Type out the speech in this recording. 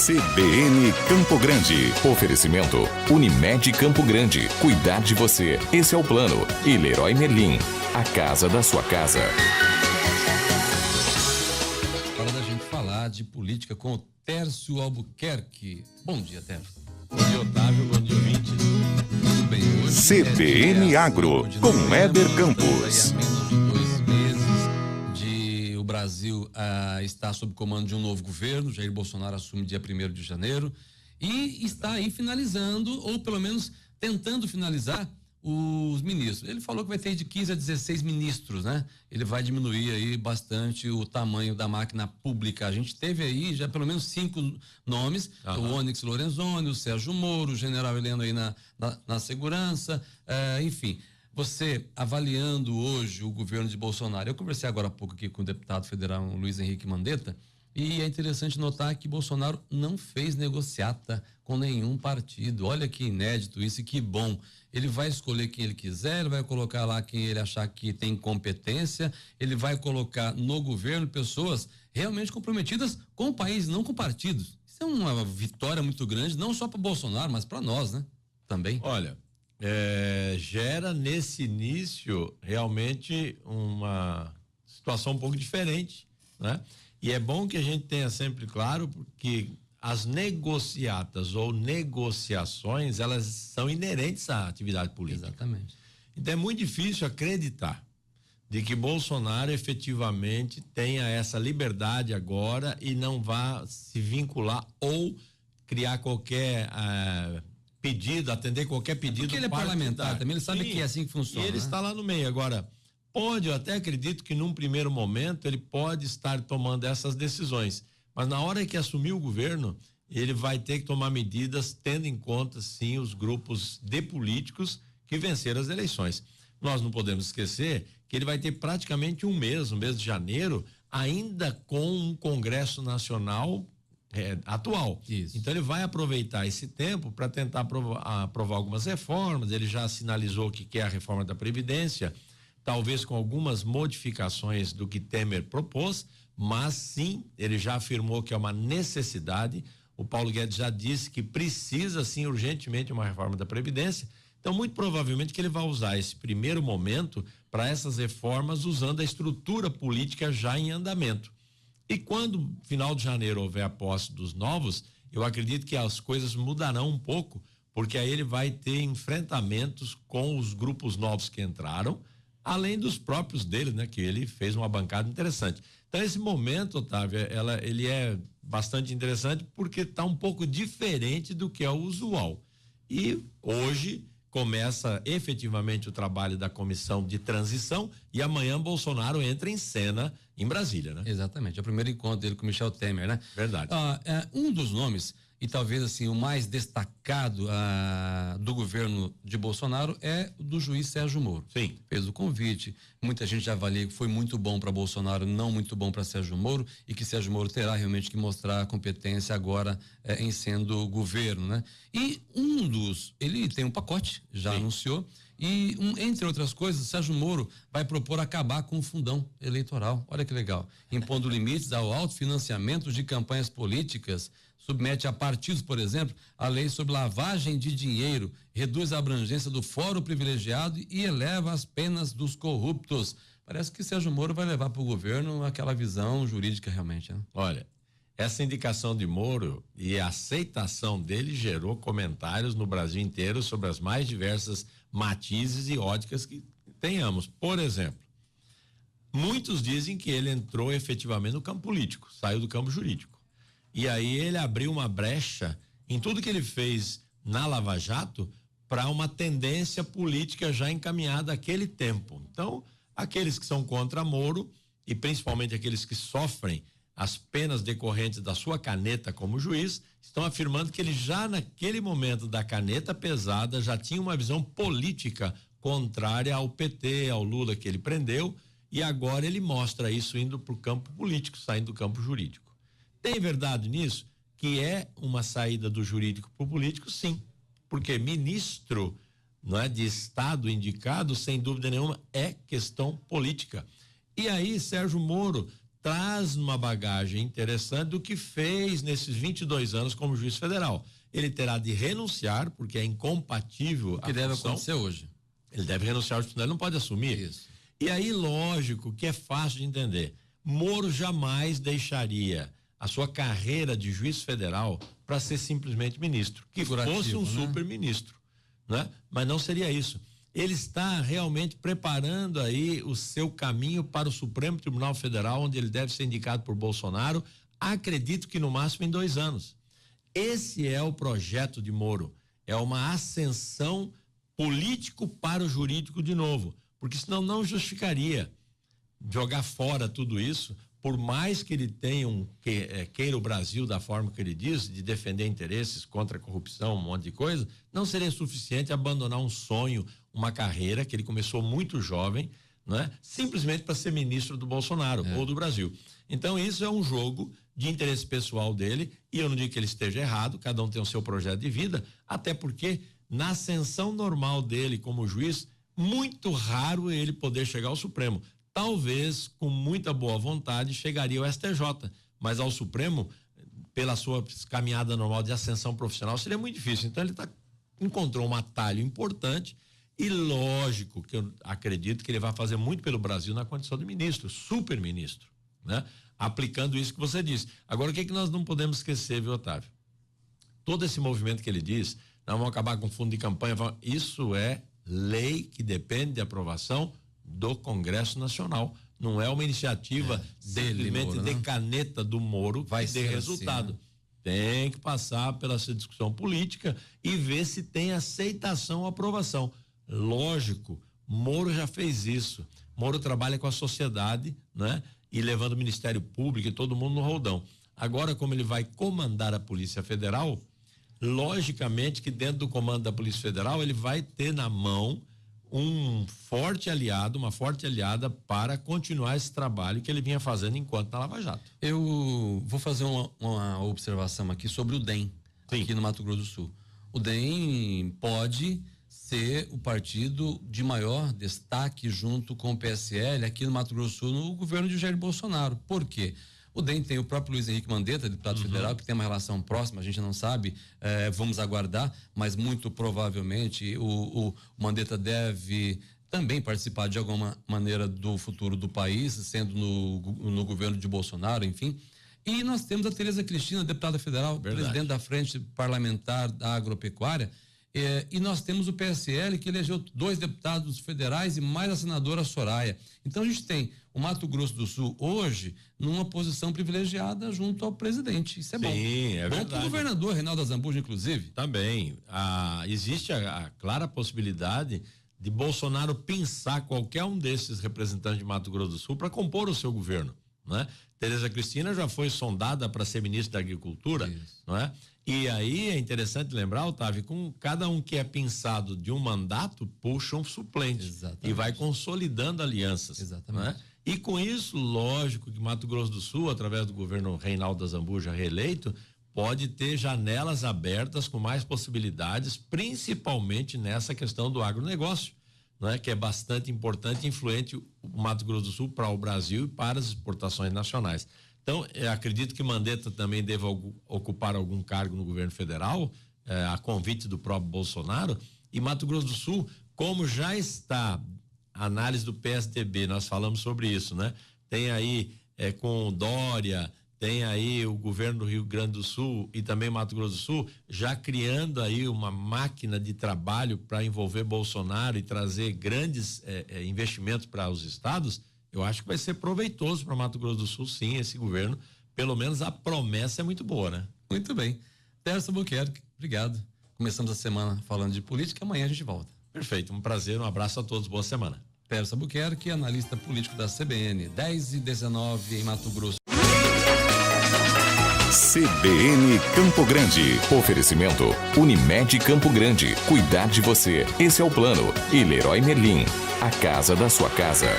CBN Campo Grande. Oferecimento Unimed Campo Grande. Cuidar de você. Esse é o plano. E Leroy Merlin. A casa da sua casa. Hora da gente falar de política com o Tércio Albuquerque. Bom dia, Tércio. Bom dia, Otávio. Bom dia, ouvintes. Tudo bem? Hoje CBN Agro, com Éder Campos. Há menos de 2 meses o Brasil está sob comando de um novo governo. Jair Bolsonaro assume dia 1º de janeiro e está aí finalizando, ou pelo menos tentando finalizar, os ministros. Ele falou que vai ter de 15 a 16 ministros, né? Ele vai diminuir aí bastante o tamanho da máquina pública. A gente teve aí já pelo menos 5 nomes, o Onyx Lorenzoni, o Sérgio Moro, o general Heleno aí na segurança, enfim. Você avaliando hoje o governo de Bolsonaro, eu conversei agora há pouco aqui com o deputado federal Luiz Henrique Mandetta, e é interessante notar que Bolsonaro não fez negociata com nenhum partido. Olha que inédito isso e que bom. Ele vai escolher quem ele quiser, ele vai colocar lá quem ele achar que tem competência, ele vai colocar no governo pessoas realmente comprometidas com o país, não com partidos. Isso é uma vitória muito grande, não só para Bolsonaro, mas para nós, né? Também. Olha, gera nesse início realmente uma situação um pouco diferente, né? E é bom que a gente tenha sempre claro, porque as negociatas ou negociações, elas são inerentes à atividade política. Exatamente. Então é muito difícil acreditar de que Bolsonaro efetivamente tenha essa liberdade agora e não vá se vincular ou criar qualquer pedido, atender qualquer pedido. Porque ele é parlamentar também, ele sabe que é assim que funciona. E ele está lá no meio. Agora, eu até acredito que num primeiro momento ele pode estar tomando essas decisões, mas na hora que assumir o governo, ele vai ter que tomar medidas tendo em conta, sim, os grupos de políticos que venceram as eleições. Nós não podemos esquecer que ele vai ter praticamente um mês, no mês de janeiro, ainda com um Congresso Nacional atual. Isso. Então ele vai aproveitar esse tempo para tentar aprovar algumas reformas. Ele já sinalizou que quer a reforma da Previdência, talvez com algumas modificações do que Temer propôs, mas sim, ele já afirmou que é uma necessidade. O Paulo Guedes já disse que precisa sim urgentemente uma reforma da Previdência. Então, muito provavelmente que ele vai usar esse primeiro momento para essas reformas usando a estrutura política já em andamento. E quando final de janeiro houver a posse dos novos, eu acredito que as coisas mudarão um pouco, porque aí ele vai ter enfrentamentos com os grupos novos que entraram, além dos próprios dele, né? Que ele fez uma bancada interessante. Então, esse momento, Otávio, ele é bastante interessante porque está um pouco diferente do que é o usual. E hoje começa efetivamente o trabalho da comissão de transição e amanhã Bolsonaro entra em cena em Brasília, né? Exatamente, é o primeiro encontro dele com Michel Temer, né? Verdade. Um dos nomes, e talvez assim o mais destacado do governo de Bolsonaro, é o do juiz Sérgio Moro. Sim. Fez o convite, muita gente já avalia que foi muito bom para Bolsonaro, não muito bom para Sérgio Moro, e que Sérgio Moro terá realmente que mostrar a competência agora em sendo governo, né? E ele tem um pacote, já Sim. anunciou, e entre outras coisas, Sérgio Moro vai propor acabar com o fundão eleitoral. Olha que legal. Impondo limites ao autofinanciamento de campanhas políticas, submete a partidos, por exemplo, a lei sobre lavagem de dinheiro, reduz a abrangência do fórum privilegiado e eleva as penas dos corruptos. Parece que Sérgio Moro vai levar para o governo aquela visão jurídica realmente, né? Olha, essa indicação de Moro e a aceitação dele gerou comentários no Brasil inteiro sobre as mais diversas matizes e óticas que tenhamos. Por exemplo, muitos dizem que ele entrou efetivamente no campo político, saiu do campo jurídico. E aí ele abriu uma brecha em tudo que ele fez na Lava Jato para uma tendência política já encaminhada àquele tempo. Então, aqueles que são contra Moro e principalmente aqueles que sofrem as penas decorrentes da sua caneta como juiz, estão afirmando que ele já naquele momento da caneta pesada já tinha uma visão política contrária ao PT, ao Lula que ele prendeu, e agora ele mostra isso indo para o campo político, saindo do campo jurídico. Tem verdade nisso? Que é uma saída do jurídico para o político? Sim, porque ministro, não é, de Estado indicado, sem dúvida nenhuma, é questão política. E aí Sérgio Moro traz uma bagagem interessante do que fez nesses 22 anos como juiz federal. Ele terá de renunciar, porque é incompatível a função. Que deve acontecer hoje. Ele deve renunciar, senão ele não pode assumir. Isso. E aí, lógico que é fácil de entender. Moro jamais deixaria a sua carreira de juiz federal para ser simplesmente ministro, que fosse um super-ministro, né? Mas não seria isso. Ele está realmente preparando aí o seu caminho para o Supremo Tribunal Federal, onde ele deve ser indicado por Bolsonaro, acredito que no máximo em 2 anos. Esse é o projeto de Moro, é uma ascensão político para o jurídico de novo, porque senão não justificaria jogar fora tudo isso, por mais que ele tenha queira o Brasil da forma que ele diz, de defender interesses contra a corrupção, um monte de coisa, não seria suficiente abandonar um sonho, uma carreira que ele começou muito jovem, né? Simplesmente para ser ministro do Bolsonaro ou do Brasil. Então isso é um jogo de interesse pessoal dele, e eu não digo que ele esteja errado, cada um tem o seu projeto de vida, até porque na ascensão normal dele como juiz, muito raro ele poder chegar ao Supremo. Talvez, com muita boa vontade, chegaria ao STJ, mas ao Supremo, pela sua caminhada normal de ascensão profissional, seria muito difícil. Então ele encontrou um atalho importante, e lógico que eu acredito que ele vai fazer muito pelo Brasil na condição de ministro, super ministro, né? Aplicando isso que você disse. Agora, o que nós não podemos esquecer, viu, Otávio? Todo esse movimento que ele diz, nós vamos acabar com fundo de campanha, isso é lei que depende de aprovação do Congresso Nacional. Não é uma iniciativa simplesmente Moro, de caneta do Moro vai ter resultado. Assim, né? Tem que passar pela essa discussão política e ver se tem aceitação ou aprovação. Lógico, Moro já fez isso. Moro trabalha com a sociedade, né? E levando o Ministério Público e todo mundo no roldão. Agora, como ele vai comandar a Polícia Federal, logicamente que dentro do comando da Polícia Federal ele vai ter na mão um forte aliado, uma forte aliada para continuar esse trabalho que ele vinha fazendo enquanto na Lava Jato. Eu vou fazer uma observação aqui sobre o DEM, aqui no Mato Grosso do Sul. O DEM pode ser o partido de maior destaque junto com o PSL aqui no Mato Grosso do Sul no governo de Jair Bolsonaro. Por quê? O DEM tem o próprio Luiz Henrique Mandetta, deputado federal, que tem uma relação próxima, a gente não sabe, vamos aguardar, mas muito provavelmente o Mandetta deve também participar de alguma maneira do futuro do país, sendo no governo de Bolsonaro, enfim. E nós temos a Tereza Cristina, deputada federal, presidente da Frente Parlamentar da Agropecuária, e nós temos o PSL, que elegeu 2 deputados federais e mais a senadora Soraya. Então a gente tem o Mato Grosso do Sul hoje numa posição privilegiada junto ao presidente. Isso é bom. Sim, é bom verdade. Para o governador Reinaldo Azambuja, inclusive. Também. Existe a clara possibilidade de Bolsonaro pensar qualquer um desses representantes de Mato Grosso do Sul para compor o seu governo, né? Tereza Cristina já foi sondada para ser ministra da Agricultura, não é? E aí é interessante lembrar, Otávio, com cada um que é pensado de um mandato, puxa um suplente. Exatamente. E vai consolidando alianças. Exatamente. Né? E com isso, lógico que Mato Grosso do Sul, através do governo Reinaldo Azambuja reeleito, pode ter janelas abertas com mais possibilidades, principalmente nessa questão do agronegócio, né? Que é bastante importante e influente o Mato Grosso do Sul para o Brasil e para as exportações nacionais. Então, acredito que Mandetta também deva ocupar algum cargo no governo federal, a convite do próprio Bolsonaro. E Mato Grosso do Sul, como já está a análise do PSDB, nós falamos sobre isso, né? Tem aí com Dória, tem aí o governo do Rio Grande do Sul e também Mato Grosso do Sul, já criando aí uma máquina de trabalho para envolver Bolsonaro e trazer grandes investimentos para os estados. Eu acho que vai ser proveitoso para Mato Grosso do Sul, sim, esse governo. Pelo menos a promessa é muito boa, né? Muito bem. Tércio Albuquerque, obrigado. Começamos a semana falando de política, amanhã a gente volta. Perfeito, um prazer, um abraço a todos, boa semana. Tércio Albuquerque, analista político da CBN, 10h19 em Mato Grosso. CBN Campo Grande. Oferecimento Unimed Campo Grande. Cuidar de você. Esse é o plano. E Leroy Merlin. A casa da sua casa.